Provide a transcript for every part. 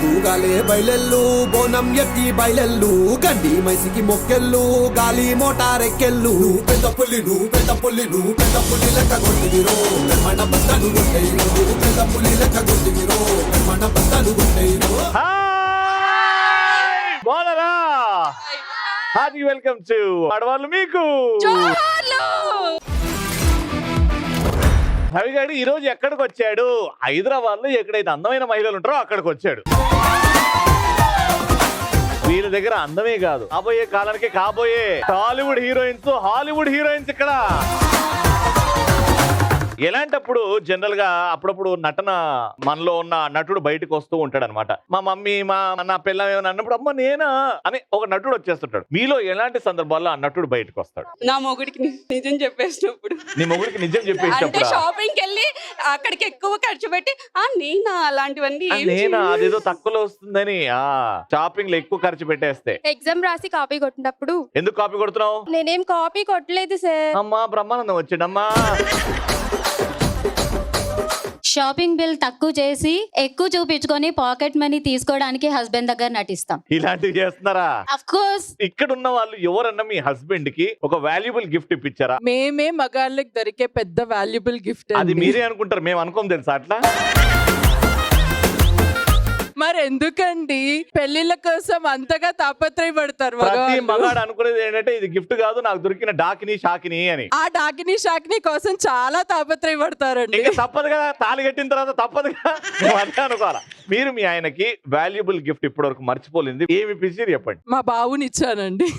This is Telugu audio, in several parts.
తూగాలే బయలెల్లు బోనం ఎత్తి బయలెల్లు గండి మైసికి మొక్కెళ్ళు గాలి మోటారెక్కెళ్ళు పెద్ద పుల్లి పెద్ద పుల్లి లెక్క కొట్టివిరో మన బద్దలు కొట్టేరు పెద్ద పుల్లి లెక్క కొట్టివిరో మన బద్దలు కొట్టేరు. బాగున్నారా? హార్టీ వెల్కమ్ టు ఆడవాళ్ళు మీకు. రవిగాడు ఈ రోజు ఎక్కడికి వచ్చాడు? హైదరాబాద్ లో ఎక్కడైతే అందమైన మహిళలు ఉంటారో అక్కడికి వచ్చాడు. వీళ్ళ దగ్గర అందమే కాదు, కాబోయే కాలానికి కాబోయే టాలీవుడ్ హీరోయిన్స్, హాలీవుడ్ హీరోయిన్స్ ఇక్కడ. ఎలాంటప్పుడు జనరల్ గా అప్పుడప్పుడు నటన మనలో ఉన్న నటుడు బయటకు వస్తూ ఉంటాడు అనమాట. మా మమ్మీ నా పిల్ల ఏమైనా అన్నప్పుడు అమ్మ నేనా అని ఒక నటుడు వచ్చేస్తుంటాడు. మీలో ఎలాంటి సందర్భాల్లో ఆ నటుడు బయటకు వస్తాడు? నా మొగుడికి నిజం చెప్పేసినప్పుడు. నీ మొగుడికి నిజం చెప్పేసినప్పుడు? షాపింగ్ వెళ్ళి అక్కడికి ఎక్కువ ఖర్చు పెట్టి నేనా అలాంటివన్నీ నేనా అదేదో తక్కువలో వస్తుందని షాపింగ్ లో ఎక్కువ ఖర్చు పెట్టేస్తే. ఎగ్జామ్ రాసి కాపీ కొట్టినప్పుడు. ఎందుకు కాపీ కొడుతున్నావు? నేనేం కాపీ కొట్టలేదు సార్. అమ్మా బ్రహ్మానందం వచ్చాడమ్మా. షాపింగ్ బిల్ తక్కువ చేసి ఎక్కువ చూపించుకొని పాకెట్ మనీ తీసుకోవడానికి హస్బెండ్ దగ్గర నటిస్తాం. ఇలాంటివి చేస్తున్నారా? Of course. ఇక్కడ ఉన్న వాళ్ళు ఎవరన్నా మీ హస్బెండ్ కి ఒక వాల్యుబుల్ గిఫ్ట్ ఇప్పించారా? మేమే మగాళ్ళకి దొరికే పెద్ద వాల్యుబుల్ గిఫ్ట్. అది మీరే అనుకుంటారు, మేము అనుకోం తెలుసా అట్లా. మరి ఎందుకండి పెళ్లిళ్ళ కోసం అంతగా తాపత్రయపడతారు? ప్రతి మగాడు అనుకునేది ఏంటంటే ఇది గిఫ్ట్ కాదు, నాకు దొరికిన డాకిని షాకిని అని. ఆ డాకిని షాకిని కోసం చాలా తాపత్రయపడతారండి. ఇంకా తప్పదు కదా, తాళి కట్టిన తర్వాత తప్పదు కదా, అదే అనుకోవాలా. మీరు మీ ఆయనకి వాల్యుబుల్ గిఫ్ట్ ఇప్పటి వరకు మర్చిపోలేదు ఏమి పిలిచి చెప్పండి. మా బావుని ఇచ్చానండి.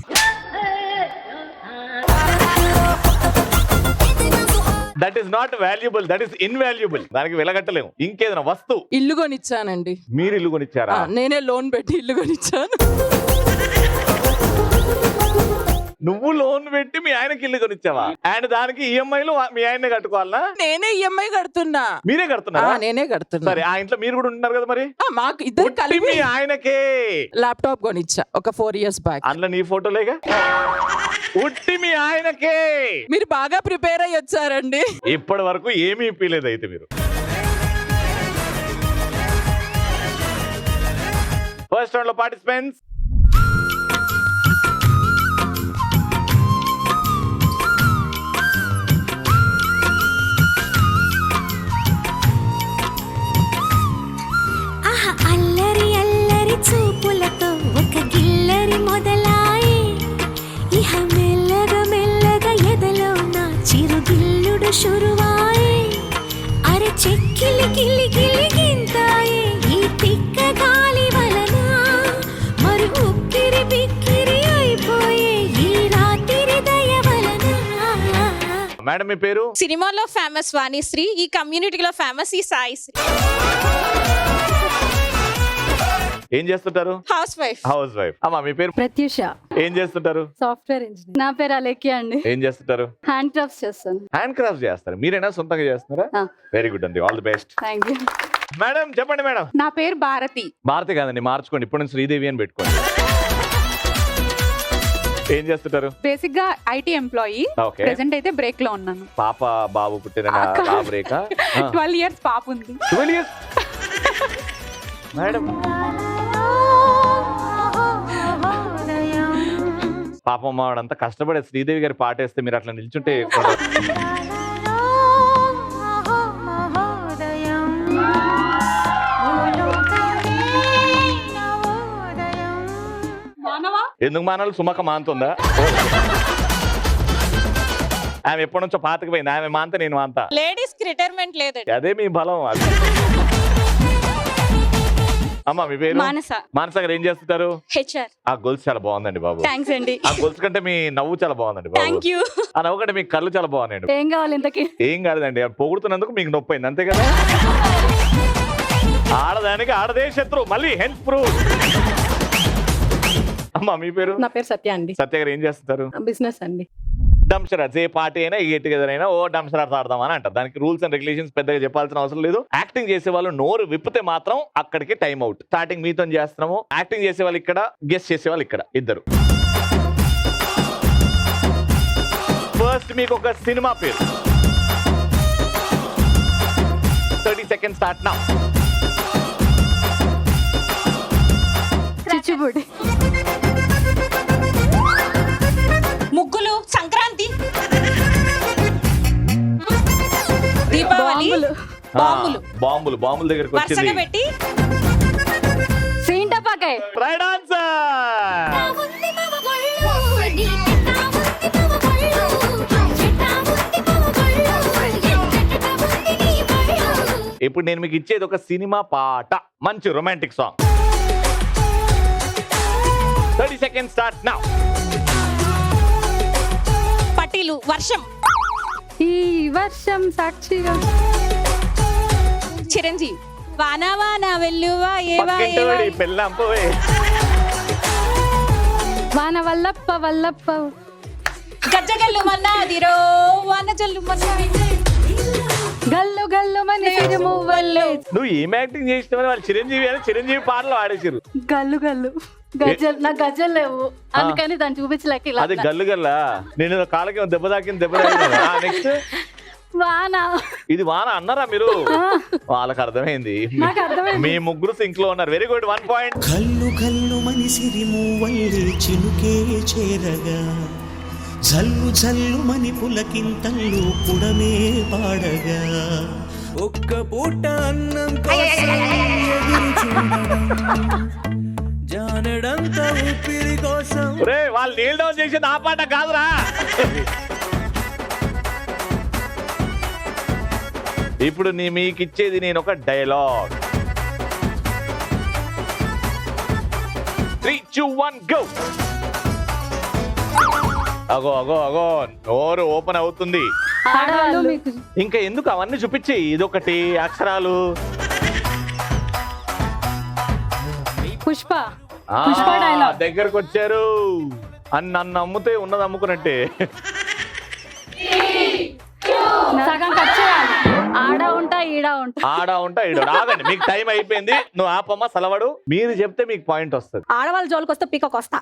That is not valuable, that is invaluable. దానికి వెలగట్టలేము. ఇంకేదైనా వస్తువు? ఇల్లు కొనిచ్చానండి. మీరు ఇల్లు కొనిచ్చారా? నేనే లోన్ పెట్టి ఇల్లు కొనిచ్చాను. నువ్వు లోన్ పెట్టి మీ ఆయనకి ఇల్లు కొనిచ్చావా? అండ్ దానికి ఈఎంఐలు మీ ఆయనే కట్టుకోవాలా? నేనే ఈఎంఐ కడుతున్నా. మీరే కడుతున్నారా? నేనే కడుతున్నా. సరే, ఆ ఇంట్లో మీరు కూడా ఉంటున్నారు కదా, మరి మాకు ఇద్దరు కలిపి మీ ఆయనకే ల్యాప్టాప్ కొనిచ్చా ఒక 4 years బ్యాక్. అందులో నీ ఫోటోలేగా. ఉట్టి మీ ఆయనకే. మీరు బాగా ప్రిపేర్ అయ్యి వచ్చారండి. ఇప్పటి వరకు ఏమీ ఇప్పలేదు అయితే మీరు. ఫస్ట్ రౌండ్ లో పార్టిసిపెంట్స్ అల్లరి అల్లరి చూపులతో ఒక గిల్లరి మొదలాయి ఇహ మెల్లగా మెల్లగా ఎదలో నా చిరుగిల్లుడు షురువాయి అరే చెక్కిలి గిల్లి గిల్లి గింతాయి ఈ తిక్క గాలి వలన మరి ఉక్కిరి బిక్కిరి అయిపోయే ఈ రాత్రి దయ వలన. మేడం మీ పేరు? సినిమాలో ఫేమస్ వాణిశ్రీ, ఈ కమ్యూనిటీలో ఫేమస్ ఈ సాయిశ్రీ. ఏం చేస్తుంటారు? House wife. House wife. అమ్మా మీ పేరు? ప్రత్యూష. ఏం చేస్తుంటారు? Software engineer. నా పేరు అలేఖ్య అండి. ఏం చేస్తుంటారు? హ్యాండ్ క్రాఫ్ట్స్ చేస్తాను. హ్యాండ్ క్రాఫ్ట్ చేస్తారు. మీరేనా సొంతంగా చేస్తున్నారా? వెరీ గుడ్ అండి, all the best. Thank you. Madam చెప్పండి. మేడం నా పేరు భారతి. భారతి కాదండి, మార్చుకోండి, ఇప్పుడు నుంచి శ్రీదేవి అని పెట్టుకోండి. ఏం చేస్తుంటారు? బేసిక్ గా ఐటీ ఎంప్లాయీ. ప్రెసెంట్ అయితే బ్రేక్ లో ఉన్నాను. పాప బాబు పుట్టిన బ్రేక్? 12 years పాప ఉంది. 12 years. మేడం పాపం వాడంతా కష్టపడే శ్రీదేవి గారి పాటేస్తే మీరు అట్లా నిల్చుంటే ఎందుకు మానాలు? సుమక మాంతుందా? ఆమె ఎప్పటి నుంచో పాతకి పోయింది. ఆమె మాంత, నేను మాంత. లేడీస్ కి రిటైర్మెంట్ లేదండి. అదే మీ బలం. అది అమ్మా మీ పేరు? మానస. మానస గారు ఏం చేస్తుంటారు? హెచ్ఆర్. ఆ గొలుసు చాలా బాగుందండి బాబు. థ్యాంక్స్ అండి. ఆ గొలుసు కంటే మీ నవ్వు చాలా బాగుందండి బాబు. Thank you. ఆ నవ్వు కంటే మీ కళ్ళు చాలా బాగున్నాయండి. ఏం కావాలి ఇంతకి? ఏం కాలేదండి, పొగుడుతున్నందుకు మీకు నొప్పి అయింది అంతే కదా. ఆడదానికి ఆడదే శత్రువు, మళ్ళీ హెల్ప్ ప్రూఫ్. అమ్మా మీ పేరు? నా పేరు సత్య అండి. సత్య గారు ఏం చేస్తుంటారు? బిజినెస్ అండి. డంషరాట్స్, ఏ పార్టీ అయినా ఏ గెట్ టుగెదర్ అయినా ఓ డంషరాట్స్ ఆడదామని అంటారు. దానికి రూల్స్ అండ్ రెగ్యులేషన్స్ పెద్దగా చెప్పాల్సిన అవసరం లేదు. యాక్టింగ్ చేసే వాళ్ళు నోరు విప్పితే మాత్రం అక్కడికి టైం అవుట్. స్టార్టింగ్ మీతో చేస్తున్నాము. యాక్టింగ్ చేసే వాళ్ళు ఇక్కడ, గెస్ట్ చేసే వాళ్ళు ఇక్కడ, ఇద్దరు. ఫస్ట్ మీకు ఒక సినిమా పేరు. 30 seconds స్టార్ట్ నౌ. కూచిపూడి, ముగ్గులు, సంక్రాంతి, దీపావళి, బాంబులు, బాంబులు బాంబుల దగ్గరికి వరుసగా వచ్చింది. పెట్టి సీంటపాకాయ్, రైట్ ఆన్సర్. ఇప్పుడు నేను మీకు ఇచ్చేది ఒక సినిమా పాట, మంచి romantic song. 30 seconds start now. పట్టీలు, వర్షం, ఈ వర్షం సాక్షిగా, చిరంజీవి, వాన వాన వెల్లువా ఏవా ఏవా, పక్కింటోడి పెళ్ళాం పోయే. వాన వల్లప్ప వల్లప్ప, గజ్జగల్లు మన్నాదిరో వాన జల్లు మన్నాది. గల్లు గల్లు మని సిరిమువ్వలే, నువ్వు ఏం యాక్టింగ్ చేసినావని వాళ్ళు చిరంజీవి అని చిరంజీవి పాటలు ఆడేసారు. గల్లు గల్లు, గజ్జలు నాకు గజ్జలు లేవు అందుకని దాన్ని చూపించలేక ఇలా అది అన్నా. గల్లు గల్లా, నేను కాళ్ళకి దెబ్బ తాకింది. నెక్స్ట్ వాన, ఇది వాన అన్నారా మీరు? వాళ్ళకి అర్థమైంది. నాకు అర్థమైంది. మీ ముగ్గురు సింక్ లో ఉన్నారు. Very good, 1 point. కల్లు కల్లు మనిసిరి మూవల్లి చినుకే చేరగా, జల్లు జల్లు మని పులకింతల్లు పుడమే పాడగా, ఒక్క పూట అన్నం కోసం ఎదురు చూడడం, జానడంత ఊపిరి కోసం. రే వాళ్ళు నీల్ డౌన్ చేసి నా పాట కాదురా. ఇప్పుడు మీకు ఇచ్చేది నేను ఒక డైలాగ్. 3, 2, 1 గో. అగో అగో అగో నోరు ఓపెన్ అవుతుంది. ఆడవాళ్ళు మీకు ఇంకా ఎందుకు అవన్నీ చూపించి ఇదొకటి అక్షరాలు. పుష్ప, ఆ, పుష్ప డైలాగ్. దగ్గరకు వచ్చారు. అని నన్ను అమ్ముతే ఉన్నది అమ్ముకున్నట్టే. సగం కట్ చేయాలి. ఆడ ఉంటా ఈడ ఉంటా. ఆడ ఉంటా ఈడ ఆగండి, మీకు టైం అయిపోయింది. నువ్వు ఆపమ్మ సలవడు. మీరు చెప్తే మీకు పాయింట్ వస్తుంది. ఆడవాళ్ళ జోలికి వస్తే పీకకు వస్తా.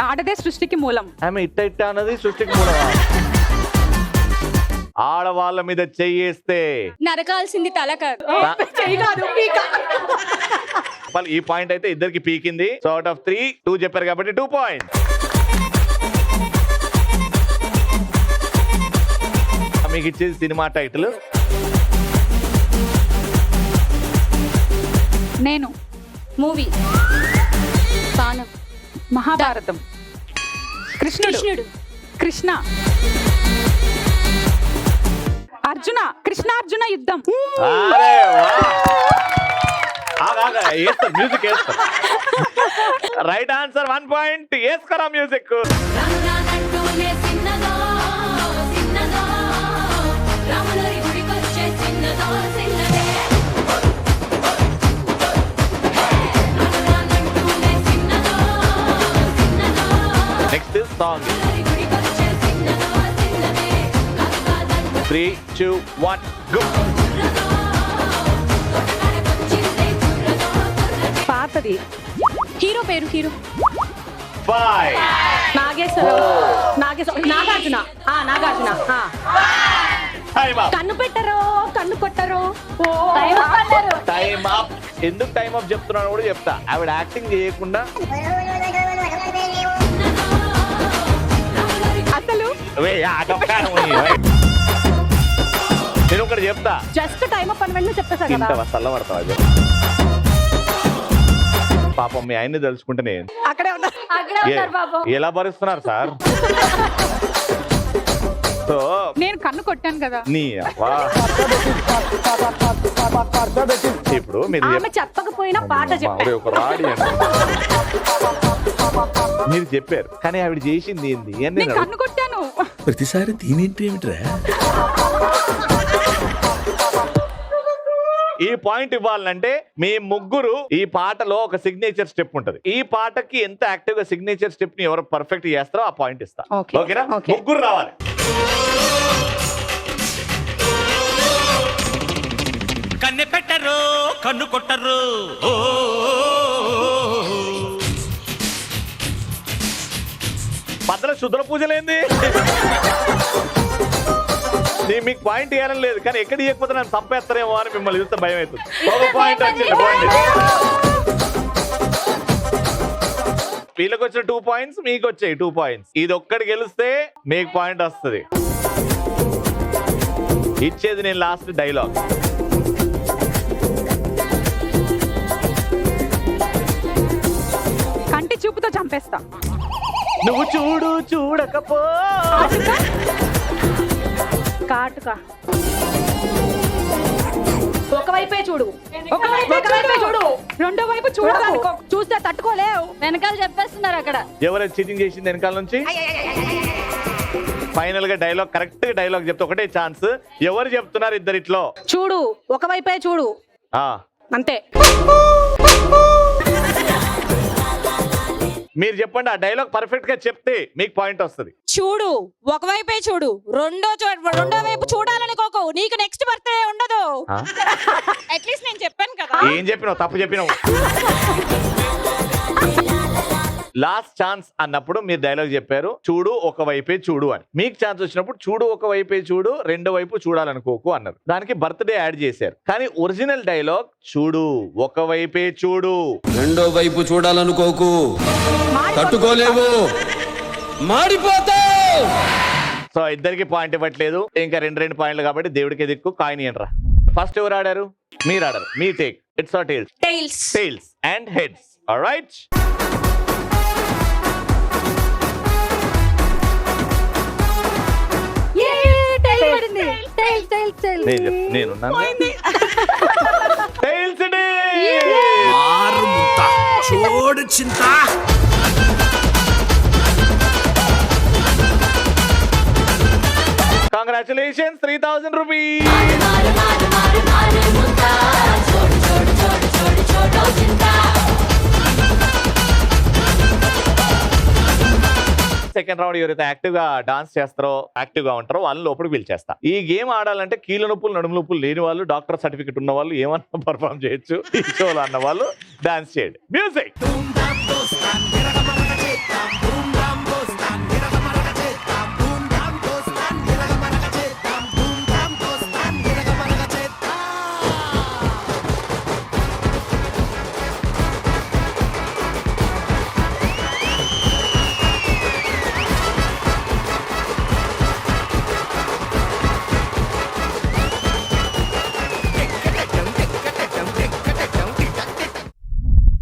ఆడదే సృష్టికి మూలం. ఆమె ఇట్ట అన్నది సృష్టికి మూలమా? ఆడవాళ్ళ మీద చెయ్యేస్తే నరకాల్సింది తల కాదు. ఈ పాయింట్ అయితే ఇద్దరికి పీకింది. సో అవుట్ ఆఫ్ 3, 2 చెప్పారు కాబట్టి 2 points. మీకు ఇచ్చేది సినిమా టైటిల్. నేను, మూవీ, పానం, మహాభారతం, కృష్ణుడు, కృష్ణ, అర్జున, కృష్ణార్జున యుద్ధం. అరే వేస్తారు మ్యూజిక్ వేస్తారు. Right answer, 1 point. వేసుకోరా మ్యూజిక్. Next song. 3, 2, 1 గో. పాతది. హీరో పేరు, హీరో 5, నాగార్జున. Time up. కన్ను పెట్టరో, కన్ను కొట్టరో. Time up. ఎందుకు టైమ్ అప్ చెప్తున్నాను కూడా చెప్తా. ఆవిడ యాక్టింగ్ చేయకుండా అసలు నేను ఒకటి చెప్తా. జస్ట్ టైం అప్ అని వెంటనే చెప్పేసా కదా. ఇంత చల్లబడతావు అది. పాపం మీ ఆయన్ని తెలుసుకుంటేనే అక్కడే ఉన్నా. అక్కడే ఉంటారు పాపం. ఎలా భరిస్తున్నారు సార్? సో నేను కన్ను కొట్టాను కదా. నీ అవ్వా. ఇప్పుడు మీరు ఆమె చెప్పకపోయినా పాట చెప్పాను. ఒక రాడి అండి. మీరు చెప్పారు కానీ ఆవిడ చేసింది ఏంది అని నేను కన్ను కొట్టాను. ప్రతిసారి దీనేంటి ఏమిట్రా? ఈ పాయింట్ ఇవ్వాలంటే మీ ముగ్గురు ఈ పాటలో ఒక సిగ్నేచర్ స్టెప్ ఉంటది. ఈ పాటకి ఎంత యాక్టివ్ గా సిగ్నేచర్ స్టెప్ ని ఎవరు పర్ఫెక్ట్ చేస్తారో ఆ పాయింట్ ఇస్తా. Okay. ఓకేనా? Okay. ముగ్గురు రావాలి. కన్నె పెట్టరు కన్ను కొట్టరు, మధ్యలో శుద్ర పూజలేంది? మీకు పాయింట్ ఇవ్వాలని లేదు, కానీ ఎక్కడ ఇవ్వకపోతే నన్ను చంపేస్తారేమో అని మిమ్మల్ని చూస్తే భయం అవుతుంది. ఒక పాయింట్ వచ్చింది. వీళ్ళకి వచ్చిన 2 పాయింట్స్, మీకు వచ్చాయి 2 పాయింట్స్. ఇది ఒక్కటి గెలిస్తే మీకు పాయింట్ వస్తుంది. ఇచ్చేది నేను లాస్ట్ డైలాగ్. కంటి చూపుతో చంపేస్తా. నువ్వు చూడు చూడకపో కాటుక. ఒకవైపే చూడు, ఒకవైపే చూడు, రెండో వైపు చూడాలి. చూస్తే తట్టుకోలేవు. వెనకాల చెప్పేస్తున్నారు అక్కడ. ఎవరైతే చీటింగ్ చేసింది వెనకాల నుంచి? ఫైనల్ గా డైలాగ్, కరెక్ట్ డైలాగ్ చెప్తే ఒకటే ఛాన్స్. ఎవరు చెప్తున్నారు ఇద్దరిట్లో? చూడు, ఒకవైపే చూడు, అంతే. మీరు చెప్పండి, ఆ డైలాగ్ పర్ఫెక్ట్ గా చెప్తే మీకు పాయింట్ వస్తుంది. చూడు, ఒకవైపే చూడు, రెండో వైపు చూడాలనుకోకు, నీకు నెక్స్ట్ బర్త్డే ఉండదు. అట్లీస్ట్ నేను చెప్పాను కదా. ఏం చెప్పినావు? తప్పు చెప్పినావు. లాస్ట్ ఛాన్స్ అన్నప్పుడు మీరు డైలాగ్ చెప్పారు, చూడు ఒకవైపే చూడు అని. మీకు ఛాన్స్ వచ్చినప్పుడు చూడు ఒకవైపే చూడు, రెండో వైపు చూడాలనుకోకు అన్నారు. దానికి బర్త్డే యాడ్ చేశారు. కానీ ఒరిజినల్ డైలాగ్ చూడు ఒకవైపే చూడు, రెండో వైపు చూడాలనుకోకు, తట్టుకోలేవు, మాడిపోతావు. సో ఇద్దరికి పాయింట్ ఇవ్వట్లేదు. ఇంకా 2 పాయింట్లు కాబట్టి దేవుడికి దిక్కు. కాయిన్ ఏంట్రా? ఫస్ట్ ఎవరు ఆడారు? మీరు ఆడారు. మీ take. It's or tails? Tails and heads. Alright, నేనున్నాను. టేల్స్ డే. చూడు చింత. Congratulations, 3,000 rupees. సెకండ్ రౌండ్ ఎవరైతే యాక్టివ్ గా డాన్స్ చేస్తారో, యాక్టివ్ గా ఉంటారో వాళ్ళు లోపలికి పిలిచేస్తా. ఈ గేమ్ ఆడాలంటే కీళ్ళ నొప్పులు, నడుము నొప్పులు లేని వాళ్ళు, డాక్టర్ సర్టిఫికెట్ ఉన్న వాళ్ళు ఏమన్నా పర్ఫామ్ చేయొచ్చు. ఈ షోలో అన్న వాళ్ళు డాన్స్ చేయండి. మ్యూజిక్.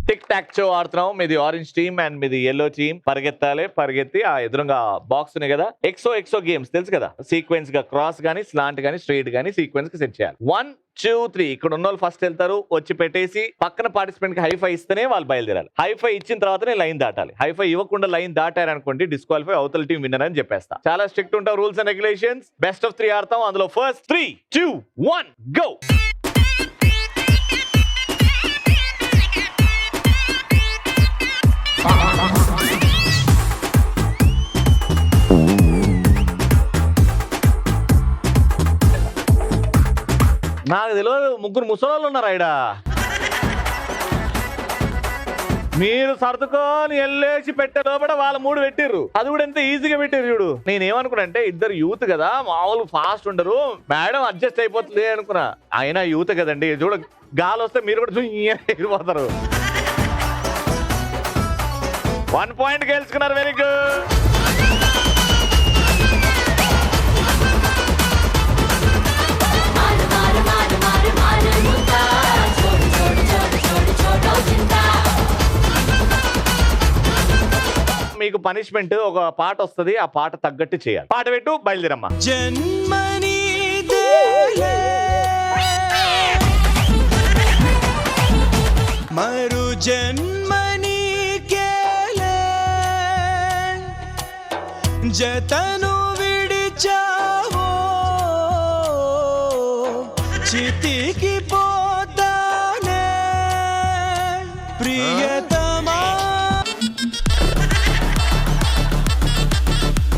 టిక్ టాక్ షో ఆడుతున్నాం. మీది ఆరెంజ్ టీమ్ అండ్ మీది ఎల్లో టీమ్. పరిగెత్తాలి, పరిగెత్తి ఆ ఎదురుగా బాక్స్ ఉంది కదా, ఎక్సో గేమ్స్ తెలుసు కదా. సీక్వెన్స్ గా క్రాస్ గానీ, స్లాంట్ గానీ, స్ట్రైట్ గానీ సీక్వెన్స్ కి సెట్ చేయాలి. 1 2 3 ఇక్కడ ఉన్న వాళ్ళు ఫస్ట్ వెళ్తారు. వచ్చి పెట్టేసి పక్కన పార్టిసిపెంట్ కి హైఫై ఇస్తేనే వాళ్ళు బయలుదేరాలి. హైఫై ఇచ్చిన తర్వాతనే లైన్ దాటాలి. హైఫై ఇవ్వకుండా లైన్ దాటారు అనుకోండి, డిస్క్వాలిఫై, అవతల టీం విన్నర్ అని చెప్పేస్తా. చాలా స్ట్రిక్ట్ ఉంటావు rules and regulations. Best of 3 ఆడతాం. అందులో ఫస్ట్ 3 2 1 గో. నాకు తెలియదు, 3 ముసలోళ్ళు ఉన్నారు ఆడ. మీరు సర్దుకొని వెళ్ళేసి పెట్టే లోపల వాళ్ళ 3 పెట్టిర్రు. అది కూడా ఎంత ఈజీగా పెట్టారు చూడు. నేనేమనుకున్నా అంటే ఇద్దరు యూత్ కదా, మామూలు ఫాస్ట్ ఉండరు, మేడం అడ్జస్ట్ అయిపోతుంది అనుకున్నా. అయినా యూత్ కదండి, చూడ గాలి వస్తే మీరు కూడా ఎగిరిపోతారు. 1 పాయింట్ గెలుచుకున్నారు. Very good. మీకు పనిష్మెంట్ ఒక పాట వస్తుంది, ఆ పాట తగ్గట్టు చేయాలి. పాట పెట్టు, బయలుదేరమ్మా. జన్మని మరు జన్మని జతను విడిచావో చితికి పోతానే ప్రియతమా.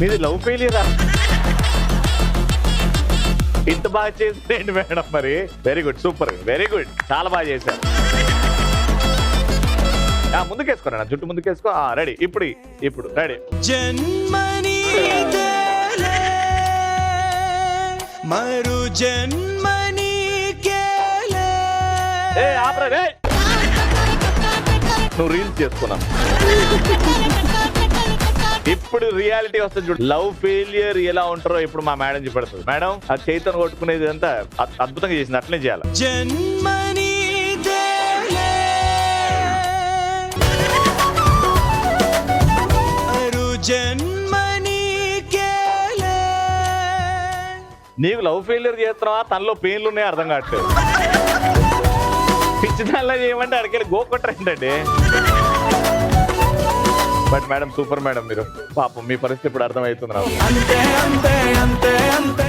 మీది లవ్ ఫెయిలియరా? ఇంత బాగా చేసేయండి మేడం. మరి very good, super, very good, చాలా బాగా చేశారు. ముందుకేసుకోరా, జుట్టు ముందుకేసుకో. రెడీ. ఇప్పుడు రెడీ. జన్మని మరు జన్మని కేలే. ఏ ఆపరా రే. నువ్వు రీల్స్ చేసుకున్నాను. ఇప్పుడు రియాలిటీ వస్తుంది చూడు. లవ్ ఫెయిలియర్ ఎలా ఉంటారో ఇప్పుడు మా మేడం చెప్పడుతుంది. మేడం ఆ చైతన్య కొట్టుకునేది అంతా అద్భుతంగా చేసింది, అట్లనే చేయాలి. జన్మని దేలే మరు జన్మని కేలే. నీకు లవ్ ఫెయిలియర్ చేస్తున్నావా, తనలో పెయిన్లు ఉన్నాయో అర్థం కావట్లేదు. పిచ్చిదాల్లా చేయమంటే అడికెళ్ళి గోకొట్టండి. బట్ మేడం సూపర్ మేడం, మీరు పాపం మీ పరిస్థితి ఇప్పుడు అర్థమవుతుంది నాకు.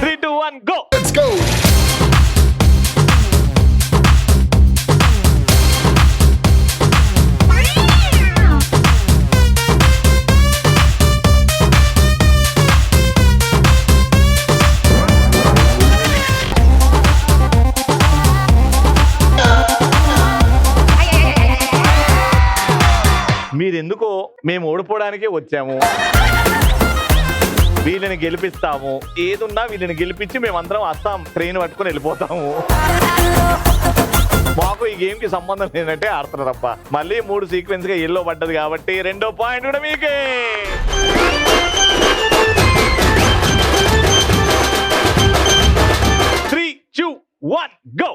3, 2, 1 గో. Let's go. మీరెందుకో మేము ఓడిపోవడానికే వచ్చాము, వీళ్ళని గెలిపిస్తాము, ఏదున్నా వీళ్ళని గెలిపించి మేమందరం అస్సాం ట్రైన్ పట్టుకుని వెళ్ళిపోతాము. మాకు ఈ గేమ్ కి సంబంధం లేదంటే ఆడుతున్నారు తప్ప. మళ్ళీ 3 సీక్వెన్స్ గా ఎల్లో పడ్డది కాబట్టి 2వ పాయింట్ కూడా మీకే. Three, 2, 1 go.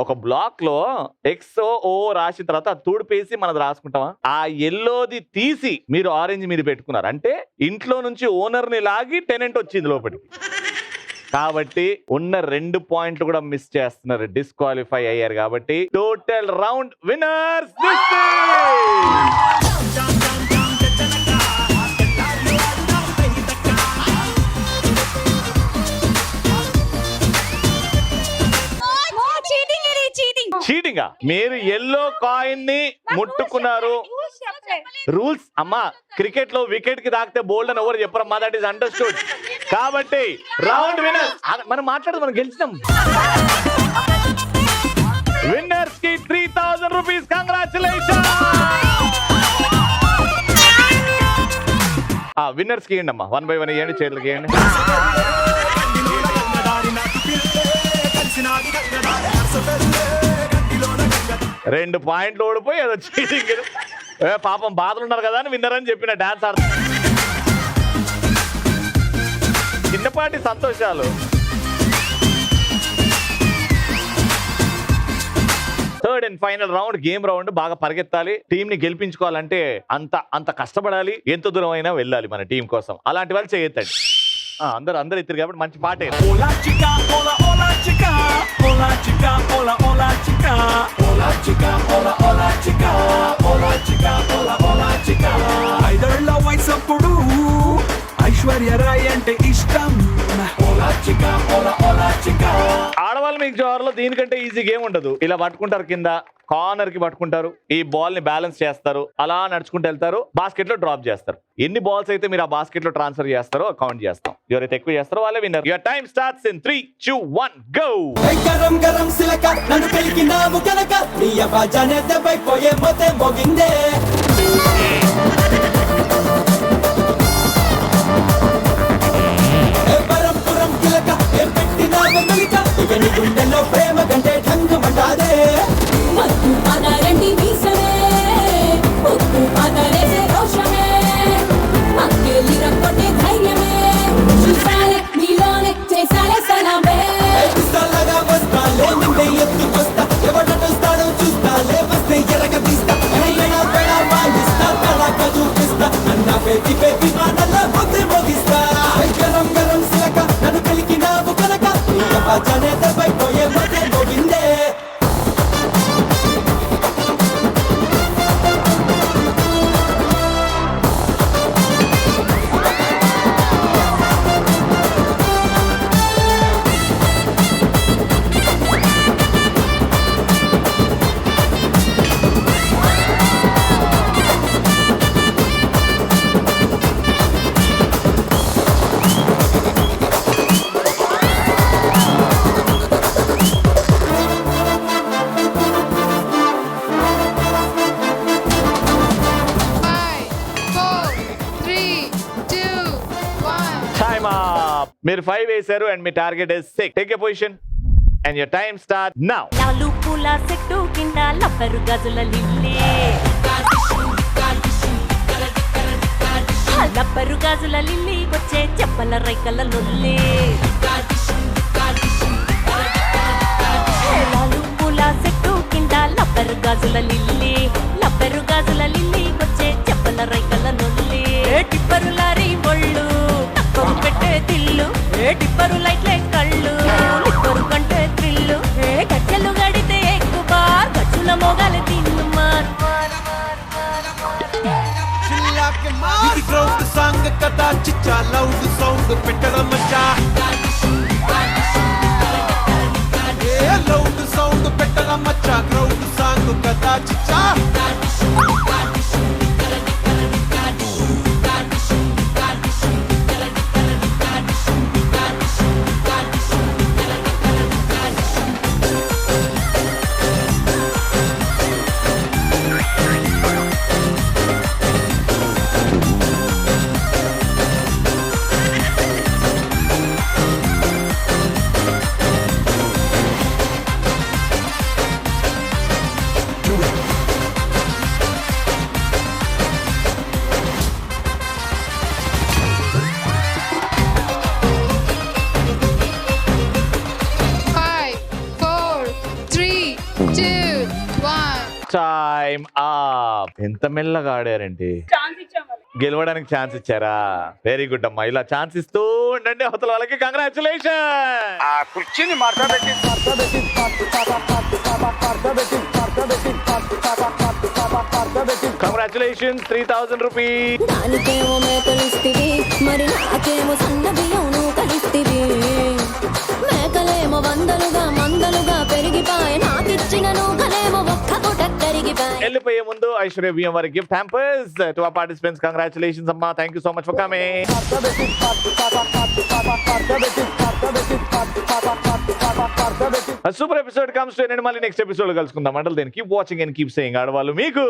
ఒక బ్లాక్ లో ఎక్స్ ఓ రాసిన తర్వాత తుడిపేసి మనది రాసుకుంటామా? ఆ ఎల్లోది తీసి మీరు ఆరెంజ్ మీద పెట్టుకున్నారు అంటే ఇంట్లో నుంచి ఓనర్ ని లాగి టెనెంట్ వచ్చింది లోపలికి. కాబట్టి ఉన్న 2 పాయింట్లు కూడా మిస్ చేస్తున్నారు, డిస్క్వాలిఫై అయ్యారు. కాబట్టి టోటల్ రౌండ్ విన్నర్స్ చీటింగా. మీరు ఎల్లో కాయిన్ ని ముట్టుకున్నారు. రూల్స్ అమ్మా, క్రికెట్ లో వికెట్ కి తాకితే బోల్డ్ అని ఎవరు చెప్పరమ్మా, దట్ ఈస్ అండర్స్టూడ్. కాబట్టి రౌండ్ విన్నర్స్ మనం మాట్లాడదు, మనం గెలిచినాం. విన్నర్స్ కి 3000 రూపీస్. కంగ్రాచులేషన్. విన్నర్స్ కి ఇవ్వండి అమ్మా, 1 by 1 ఇవ్వండి, చేతులకి ఇవ్వండి. 2 పాయింట్లు ఓడిపోయి ఏదో చీటింగ్. పాపం బాధలు ఉన్నారు కదా అని విన్నర్ అని చెప్పిన డాన్స్ ఆడుతు. చిన్నపాటి సంతోషాలు. Third and final round, game round. బాగా పరిగెత్తాలి, టీం ని గెలిపించుకోవాలంటే అంత కష్టపడాలి, ఎంత దూరం అయినా వెళ్ళాలి మన టీం కోసం. అలాంటి వాళ్ళు చేయొద్దండి. అందరు ఇద్దరు కాబట్టి మంచి పాటే. ఐదేళ్ల వయసప్పుడు ఐశ్వర్య రాయ్ అంటే ఇష్టం. ఆడవాళ్ళు మీకు జోరులో దీనికంటే ఈజీ గేమ్ ఉండదు. ఇలా పట్టుకుంటారు, కింద కార్నర్ కి పట్టుకుంటారు, ఈ బాల్ ని బ్యాలెన్స్ చేస్తారు, అలా నడుచుకుంటూ వెళ్తారు, బాస్కెట్ లో డ్రాప్ చేస్తారు. ఎన్ని బాల్స్ అయితే మీరు ఆ బాస్కెట్ లో ట్రాన్స్ఫర్ చేస్తారో కౌంట్ చేస్తాం. ఎవరైతే ఎక్కువ చేస్తారో వాళ్ళే winner. Your time starts in 3, 2, 1 go. గరం గరం సిలక నన్ను పెలికినావు కనుక నీ అబాజానే దెబ్బైపోయే మొతే మోగిందే. పరంపురం కిలక ఏం పెట్టినావు మెలిక ఇక నీ గుండెల్లో ప్రేమ కంటే ఢంగు మంటాదే. ఎత్తుకొస్తా ఎవడో చూస్తాడో చూస్తా, లేవస్తే ఎరగ తీస్తా. మీరు 5 వేశారు and me target is 6. Take a position and your time start now. Lalu పూల చెట్టు కింద లబ్బరు గజుల లిల్లీ లబ్బరు గాజుల లిల్లీ వచ్చే చెప్పల రైకల లొల్లి లాలు పూల చెట్టు కింద లబ్బరు గాజుల లిల్లీ వచ్చే చెప్పల రైకల లొల్లి టిప్పరు లారీ ఒళ్ళు తక్కువ పెట్టే తిల్లు టిప్పరు లైట్లే కళ్ళు లిప్పరు కంటే త్రిల్లు గజ్జలు గడితే ఎక్కువ బార్ గజ్జుల మోగాలి తిన్ను మార్ ఇది క్రౌడ్ సాంగ్ కదా చిచ్చా లౌడ్ సౌండ్ పెట్టడం మచ్చా ఏ లౌడ్ సౌండ్ పెట్టడం మచ్చా క్రౌడ్ సాంగ్ కదా చిచ్చా టైమ్ అప్. ఎంత మెల్లగా ఆడారండి. గెలవడానికి ఛాన్స్ ఇచ్చారా? వెరీ గుడ్ అమ్మా. ఇలా ఛాన్స్ ఇస్తూ ఉండండి అవతల వాళ్ళకి. కంగ్రాచులేషన్. కంగ్రాచులేషన్. 3000 రూపీస్. దానికేమో మేకలిస్తివి మరి నాకేమో సన్న బియ్యం కలిస్తివి మేకలేమో వందలుగా మందలుగా పెరిగిపాయ నాకిచ్చిన నూకలేమో ఒక్క పూట కరిగిపాయ. వెళ్ళిపోయే ముందు ఐశ్వర్య బియ్యం వారి gift hampers to our participants. Congratulations అమ్మా. Thank you so much for coming. Super episode comes to end. మళ్ళీ నెక్స్ట్ ఎపిసోడ్ కలుసుకుందాం. అంటే then keep watching and keep saying. ఆడవాళ్ళు మీకు